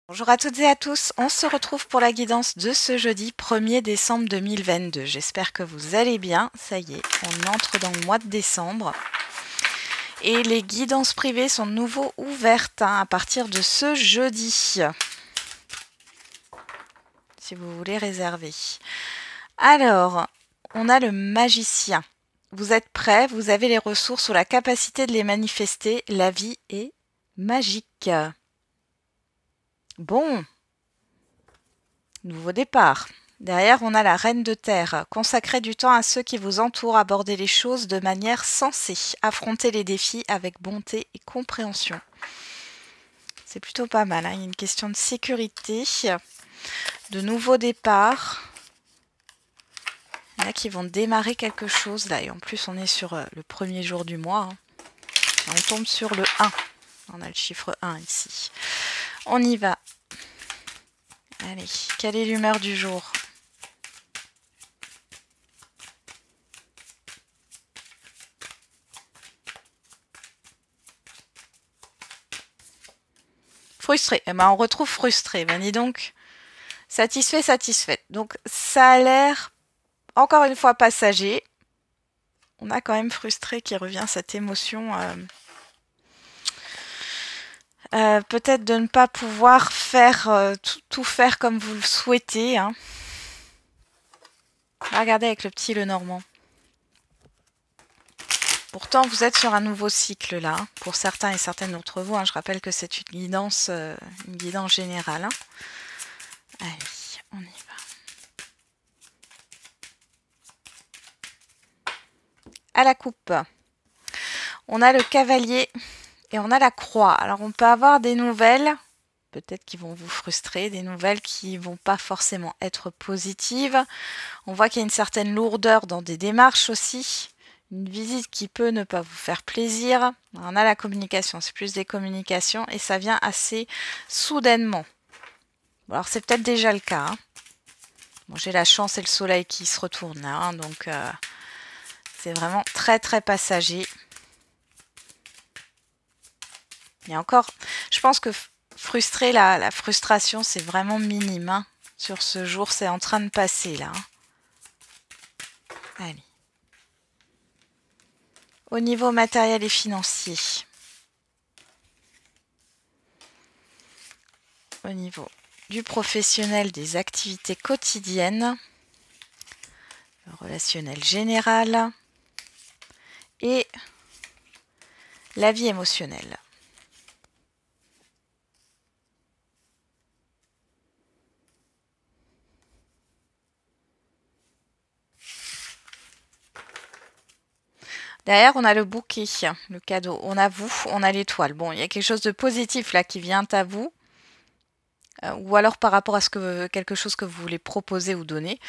Bonjour à toutes et à tous, on se retrouve pour la guidance de ce jeudi 1er décembre 2022. J'espère que vous allez bien, ça y est, on entre dans le mois de décembre. Et les guidances privées sont de nouveau ouvertes à partir de ce jeudi. Si vous voulez réserver. Alors, on a le magicien. Vous êtes prêts, vous avez les ressources ou la capacité de les manifester, la vie est magique. Bon, nouveau départ. Derrière, on a la reine de terre. Consacrez du temps à ceux qui vous entourent, abordez les choses de manière sensée. Affrontez les défis avec bonté et compréhension. C'est plutôt pas mal, hein. Il y a une question de sécurité, de nouveau départ. Il y en a qui vont démarrer quelque chose là. Et en plus, on est sur le premier jour du mois. Hein. On tombe sur le 1. On a le chiffre 1 ici. On y va. Allez, quelle est l'humeur du jour? Frustré. Eh ben, on retrouve frustré. Ben, dis donc. Satisfait, satisfaite. Donc, ça a l'air, encore une fois, passager. On a quand même frustré qui revient, cette émotion. Peut-être de ne pas pouvoir faire tout faire comme vous le souhaitez. Hein. Regardez avec le petit Lenormand. Pourtant, vous êtes sur un nouveau cycle là, hein, pour certains et certaines d'entre vous. Hein. Je rappelle que c'est une guidance générale. Hein. Allez, on y va. À la coupe, on a le cavalier et on a la croix. Alors, on peut avoir des nouvelles, peut-être qui vont vous frustrer, des nouvelles qui vont pas forcément être positives. On voit qu'il y a une certaine lourdeur dans des démarches aussi. Une visite qui peut ne pas vous faire plaisir. On a la communication, c'est plus des communications et ça vient assez soudainement. Bon, alors c'est peut-être déjà le cas. Hein. Bon, j'ai la chance et le soleil qui se retournent là, hein, donc c'est vraiment très très passager. Il y a encore, je pense que frustré, la frustration c'est vraiment minime. Hein. Sur ce jour, c'est en train de passer là. Hein. Allez. Au niveau matériel et financier. Au niveau du professionnel, des activités quotidiennes. Le relationnel général. Et la vie émotionnelle. Derrière, on a le bouquet, le cadeau. On a vous, on a l'étoile. Bon, il y a quelque chose de positif là qui vient à vous. Ou alors par rapport à quelque chose que vous voulez proposer ou donner.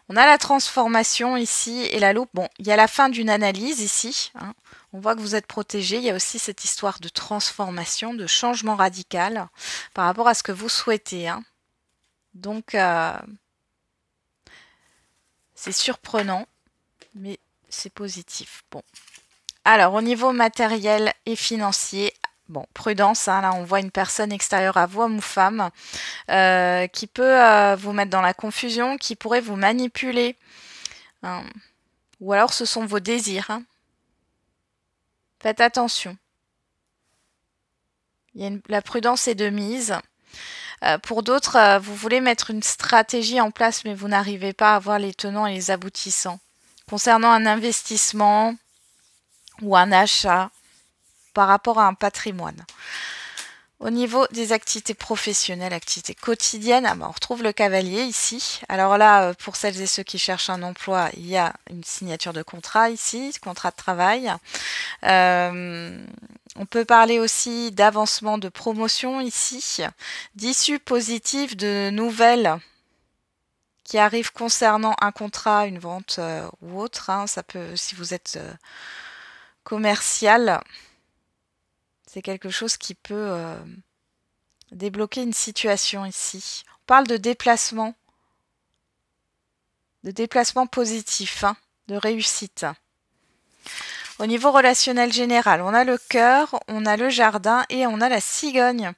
On a la transformation ici et la loupe. Bon, il y a la fin d'une analyse ici. Hein. On voit que vous êtes protégé. Il y a aussi cette histoire de transformation, de changement radical par rapport à ce que vous souhaitez. Hein. Donc, c'est surprenant, mais c'est positif. Bon. Alors, au niveau matériel et financier, bon, prudence, hein, là on voit une personne extérieure à vous, homme ou femme, qui peut vous mettre dans la confusion, qui pourrait vous manipuler. Hein. Ou alors ce sont vos désirs. Hein. Faites attention. La prudence est de mise. Pour d'autres, vous voulez mettre une stratégie en place, mais vous n'arrivez pas à voir les tenants et les aboutissants. Concernant un investissement ou un achat par rapport à un patrimoine. Au niveau des activités professionnelles, activités quotidiennes, on retrouve le cavalier ici. Alors là, pour celles et ceux qui cherchent un emploi, il y a une signature de contrat ici, contrat de travail. On peut parler aussi d'avancement de promotion ici, d'issues positives, de nouvelles qui arrivent concernant un contrat, une vente ou autre. Hein. Ça peut, si vous êtes commercial, c'est quelque chose qui peut débloquer une situation ici. On parle de déplacement positif, hein, de réussite. Au niveau relationnel général, on a le cœur, on a le jardin et on a la cigogne.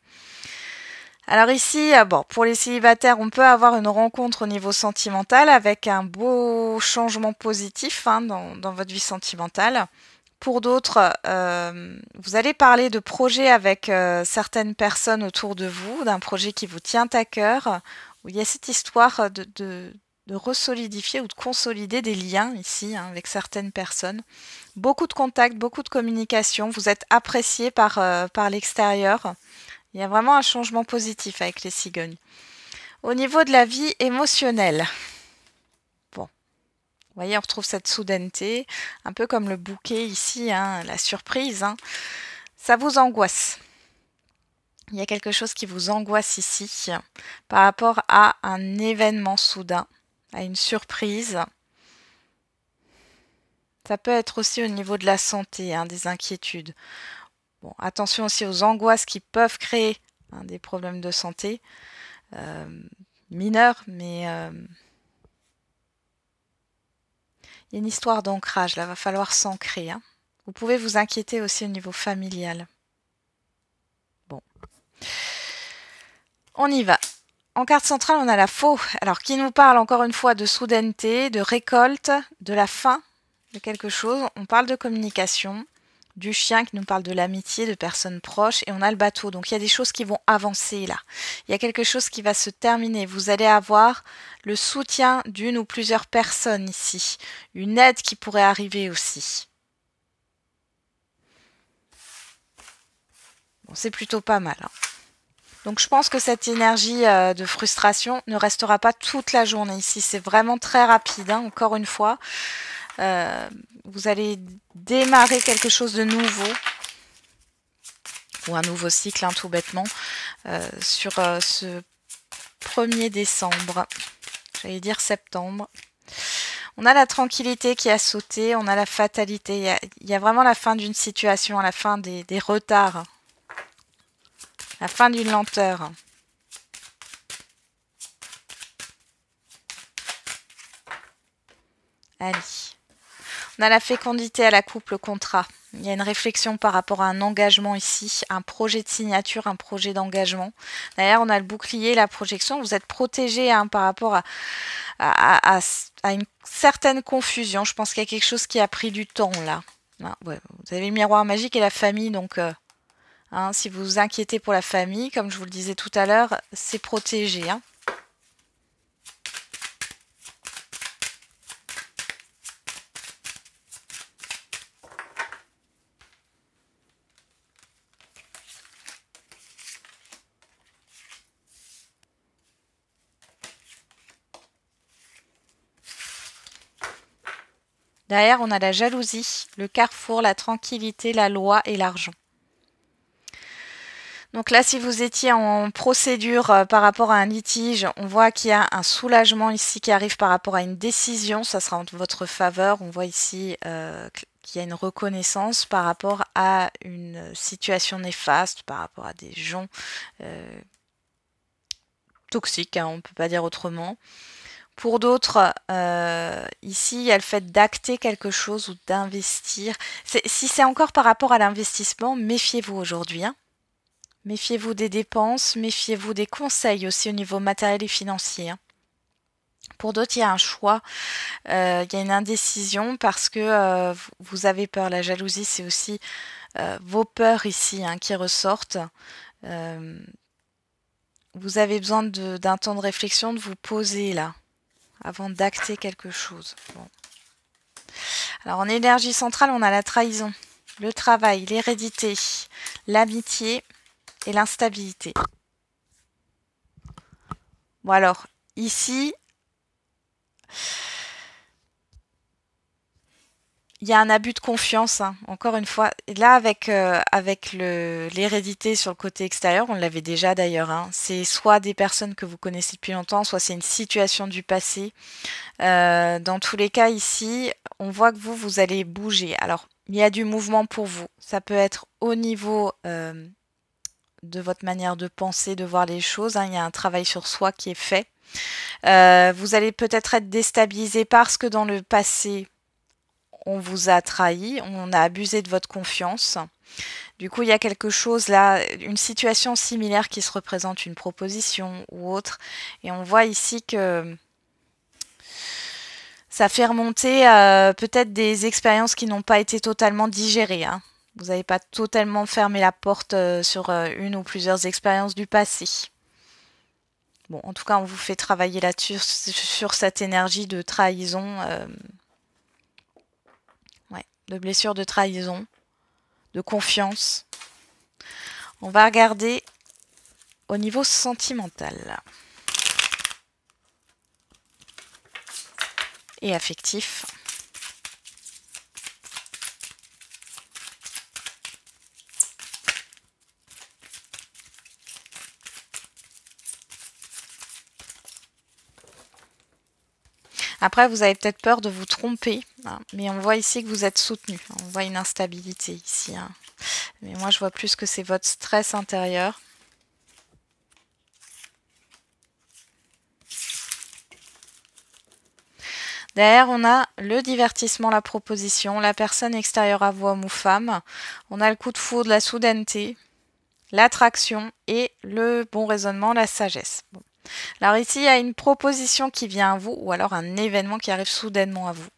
Alors ici, bon, pour les célibataires, on peut avoir une rencontre au niveau sentimental avec un beau changement positif hein, dans votre vie sentimentale. Pour d'autres, vous allez parler de projets avec certaines personnes autour de vous, d'un projet qui vous tient à cœur, où il y a cette histoire de resolidifier ou de consolider des liens ici hein, avec certaines personnes. Beaucoup de contacts, beaucoup de communication, vous êtes apprécié par l'extérieur. Il y a vraiment un changement positif avec les cigognes. Au niveau de la vie émotionnelle, bon, vous voyez, on retrouve cette soudaineté, un peu comme le bouquet ici, hein, la surprise. Hein. Ça vous angoisse. Il y a quelque chose qui vous angoisse ici par rapport à un événement soudain, à une surprise. Ça peut être aussi au niveau de la santé, hein, des inquiétudes. Bon, attention aussi aux angoisses qui peuvent créer hein, des problèmes de santé mineurs, mais il y a une histoire d'ancrage, là, va falloir s'ancrer. Hein. Vous pouvez vous inquiéter aussi au niveau familial. Bon. On y va. En carte centrale, on a la faux, alors qui nous parle encore une fois de soudaineté, de récolte, de la fin de quelque chose. On parle de communication, du chien qui nous parle de l'amitié, de personnes proches, et on a le bateau. Donc il y a des choses qui vont avancer là. Il y a quelque chose qui va se terminer. Vous allez avoir le soutien d'une ou plusieurs personnes ici. Une aide qui pourrait arriver aussi. Bon, c'est plutôt pas mal. Hein. Donc je pense que cette énergie de frustration ne restera pas toute la journée ici. C'est vraiment très rapide, hein, encore une fois. Vous allez démarrer quelque chose de nouveau. Ou un nouveau cycle, hein, tout bêtement. Sur ce 1er décembre. J'allais dire septembre. On a la tranquillité qui a sauté. On a la fatalité. Il y a vraiment la fin d'une situation, la fin des retards. La fin d'une lenteur. Allez. On a la fécondité à la coupe, le contrat. Il y a une réflexion par rapport à un engagement ici, un projet de signature, un projet d'engagement. D'ailleurs, on a le bouclier, la projection. Vous êtes protégé hein, par rapport à une certaine confusion. Je pense qu'il y a quelque chose qui a pris du temps là. Ah, ouais, vous avez le miroir magique et la famille, donc... Hein, si vous vous inquiétez pour la famille, comme je vous le disais tout à l'heure, c'est protégé. Hein. Derrière, on a la jalousie, le carrefour, la tranquillité, la loi et l'argent. Donc là, si vous étiez en procédure par rapport à un litige, on voit qu'il y a un soulagement ici qui arrive par rapport à une décision. Ça sera en votre faveur. On voit ici qu'il y a une reconnaissance par rapport à une situation néfaste, par rapport à des gens toxiques, hein, on ne peut pas dire autrement. Pour d'autres, ici, il y a le fait d'acter quelque chose ou d'investir. Si c'est encore par rapport à l'investissement, méfiez-vous aujourd'hui. Hein. Méfiez-vous des dépenses, méfiez-vous des conseils aussi au niveau matériel et financier. Hein. Pour d'autres, il y a un choix, il y a une indécision parce que vous avez peur. La jalousie, c'est aussi vos peurs ici hein, qui ressortent. Vous avez besoin d'un temps de réflexion, de vous poser là, avant d'acter quelque chose. Bon. Alors en énergie centrale, on a la trahison, le travail, l'hérédité, l'amitié et l'instabilité. Bon alors, ici, il y a un abus de confiance, hein, encore une fois. Et là, avec l'hérédité sur le côté extérieur, on l'avait déjà d'ailleurs, hein, c'est soit des personnes que vous connaissez depuis longtemps, soit c'est une situation du passé. Dans tous les cas, ici, on voit que vous allez bouger. Alors, il y a du mouvement pour vous. Ça peut être au niveau... de votre manière de penser, de voir les choses. Hein. Il y a un travail sur soi qui est fait. Vous allez peut-être être déstabilisé parce que dans le passé, on vous a trahi, on a abusé de votre confiance. Du coup, il y a quelque chose là, une situation similaire qui se représente, une proposition ou autre. Et on voit ici que ça fait remonter peut-être des expériences qui n'ont pas été totalement digérées, hein. Vous n'avez pas totalement fermé la porte sur une ou plusieurs expériences du passé. Bon, en tout cas, on vous fait travailler là-dessus, sur cette énergie de trahison, ouais, de blessure de trahison, de confiance. On va regarder au niveau sentimental et affectif. Après, vous avez peut-être peur de vous tromper, hein, mais on voit ici que vous êtes soutenu. On voit une instabilité ici, hein. Mais moi, je vois plus que c'est votre stress intérieur. Derrière, on a le divertissement, la proposition, la personne extérieure à vous, homme ou femme. On a le coup de foudre, la soudaineté, l'attraction et le bon raisonnement, la sagesse. Bon. Alors ici, il y a une proposition qui vient à vous ou alors un événement qui arrive soudainement à vous.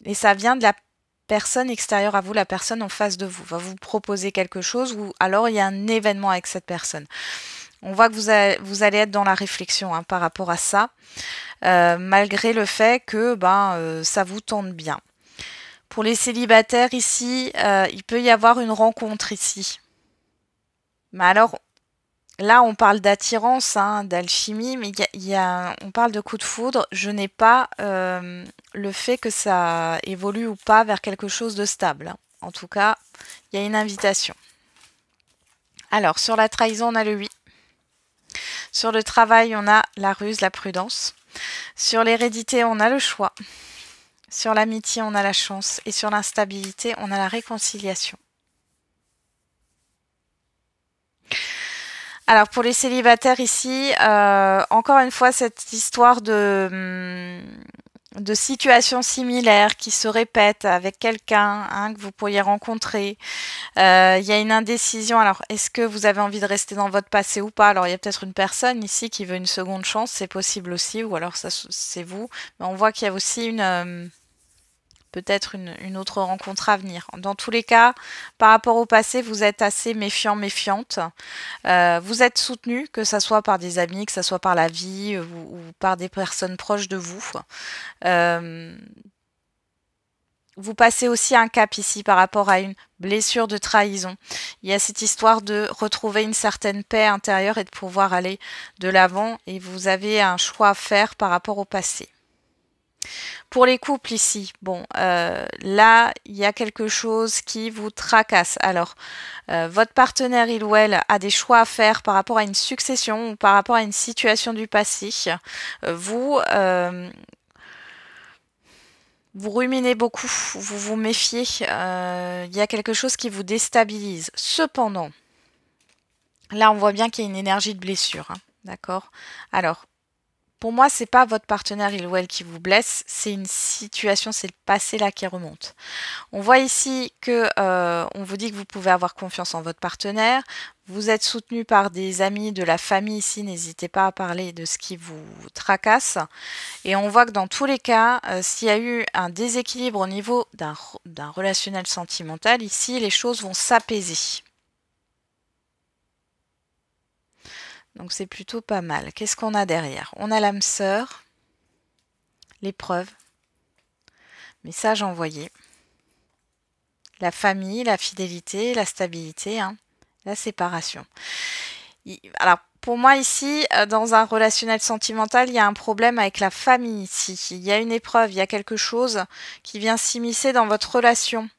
Et ça vient de la personne extérieure à vous, la personne en face de vous va vous proposer quelque chose ou alors il y a un événement avec cette personne. On voit que vous allez être dans la réflexion, hein, par rapport à ça, malgré le fait que ça vous tente bien. Pour les célibataires ici, il peut y avoir une rencontre ici. Mais alors, là, on parle d'attirance, hein, d'alchimie, mais on parle de coup de foudre. Je n'ai pas le fait que ça évolue ou pas vers quelque chose de stable, hein. En tout cas, il y a une invitation. Alors, sur la trahison, on a le oui. Sur le travail, on a la ruse, la prudence. Sur l'hérédité, on a le choix. Sur l'amitié, on a la chance. Et sur l'instabilité, on a la réconciliation. Alors pour les célibataires ici, encore une fois, cette histoire de situations similaires qui se répètent avec quelqu'un, hein, que vous pourriez rencontrer. Il y a une indécision. Alors, est-ce que vous avez envie de rester dans votre passé ou pas? Alors, il y a peut-être une personne ici qui veut une seconde chance, c'est possible aussi, ou alors ça c'est vous. Mais on voit qu'il y a aussi peut-être une autre rencontre à venir. Dans tous les cas, par rapport au passé, vous êtes assez méfiant, méfiante. Vous êtes soutenu, que ce soit par des amis, que ce soit par la vie ou par des personnes proches de vous. Vous passez aussi un cap ici par rapport à une blessure de trahison. Il y a cette histoire de retrouver une certaine paix intérieure et de pouvoir aller de l'avant et vous avez un choix à faire par rapport au passé. Pour les couples ici, bon, là, il y a quelque chose qui vous tracasse. Alors, votre partenaire, il ou elle, a des choix à faire par rapport à une succession ou par rapport à une situation du passé. Vous ruminez beaucoup, vous vous méfiez, il y a quelque chose qui vous déstabilise. Cependant, là, on voit bien qu'il y a une énergie de blessure, hein, d'accord? Alors, pour moi, c'est pas votre partenaire, il ou elle, qui vous blesse, c'est une situation, c'est le passé là qui remonte. On voit ici que on vous dit que vous pouvez avoir confiance en votre partenaire. Vous êtes soutenu par des amis, de la famille ici. N'hésitez pas à parler de ce qui vous tracasse. Et on voit que dans tous les cas, s'il y a eu un déséquilibre au niveau d'un relationnel sentimental, ici, les choses vont s'apaiser. Donc c'est plutôt pas mal. Qu'est-ce qu'on a derrière? On a l'âme sœur, l'épreuve, message envoyé, la famille, la fidélité, la stabilité, hein, la séparation. Alors pour moi ici, dans un relationnel sentimental, il y a un problème avec la famille ici. Il y a une épreuve, il y a quelque chose qui vient s'immiscer dans votre relation.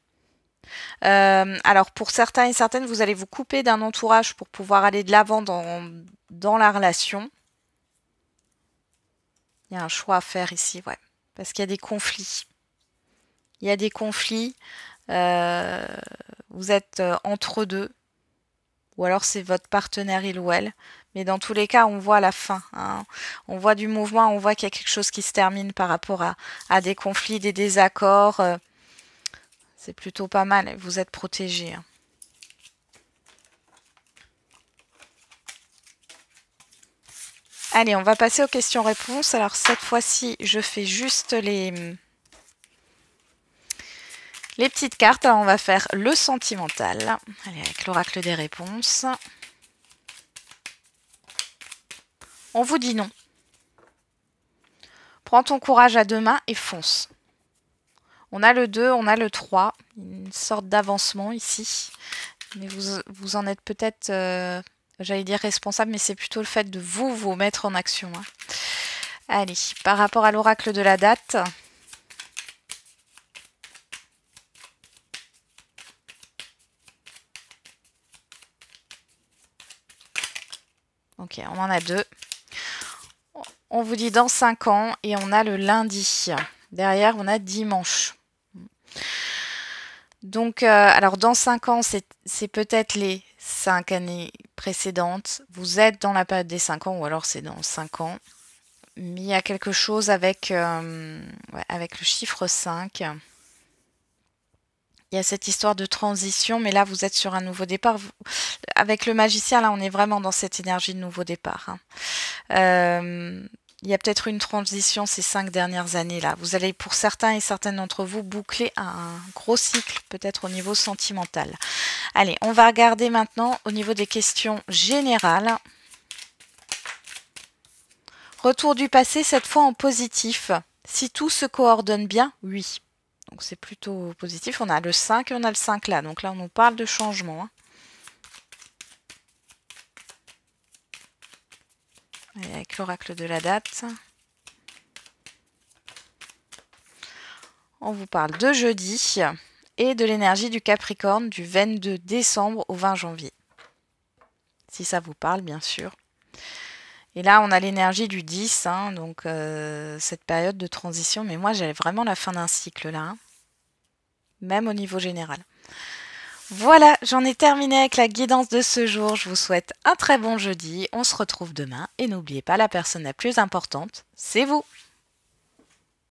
Alors pour certains et certaines, vous allez vous couper d'un entourage pour pouvoir aller de l'avant dans la relation. Il y a un choix à faire ici, ouais. Parce qu'il y a des conflits. Il y a des conflits. Vous êtes entre deux. ou alors c'est votre partenaire il ou elle. Mais dans tous les cas, on voit la fin. Hein. On voit du mouvement, on voit qu'il y a quelque chose qui se termine par rapport à des conflits, des désaccords. C'est plutôt pas mal, vous êtes protégés. Hein. Allez, on va passer aux questions-réponses. Alors cette fois-ci, je fais juste les petites cartes. Alors, on va faire le sentimental. Allez, avec l'oracle des réponses. On vous dit non. Prends ton courage à deux mains et fonce. On a le 2, on a le 3. Une sorte d'avancement ici. Mais vous en êtes peut-être... j'allais dire responsable, mais c'est plutôt le fait de vous mettre en action. Hein. Allez, par rapport à l'oracle de la date. Ok, on en a 2. On vous dit dans 5 ans et on a le lundi. Derrière, on a dimanche. Donc, alors dans 5 ans, c'est peut-être les 5 années précédentes. Vous êtes dans la période des 5 ans ou alors c'est dans 5 ans. Mais il y a quelque chose avec, avec le chiffre 5. Il y a cette histoire de transition, mais là, vous êtes sur un nouveau départ. Avec le magicien, là, on est vraiment dans cette énergie de nouveau départ. Hein. Il y a peut-être une transition ces 5 dernières années-là. Vous allez, pour certains et certaines d'entre vous, boucler un gros cycle, peut-être au niveau sentimental. Allez, on va regarder maintenant au niveau des questions générales. Retour du passé, cette fois en positif. Si tout se coordonne bien, oui. Donc c'est plutôt positif. On a le 5 et on a le 5 là. Donc là, on nous parle de changement. Hein. Et avec l'oracle de la date. On vous parle de jeudi et de l'énergie du Capricorne du 22 décembre au 20 janvier. Si ça vous parle, bien sûr. Et là, on a l'énergie du 10, hein, donc cette période de transition. Mais moi, j'avais vraiment la fin d'un cycle là, hein, même au niveau général. Voilà, j'en ai terminé avec la guidance de ce jour. Je vous souhaite un très bon jeudi. On se retrouve demain. Et n'oubliez pas, la personne la plus importante, c'est vous.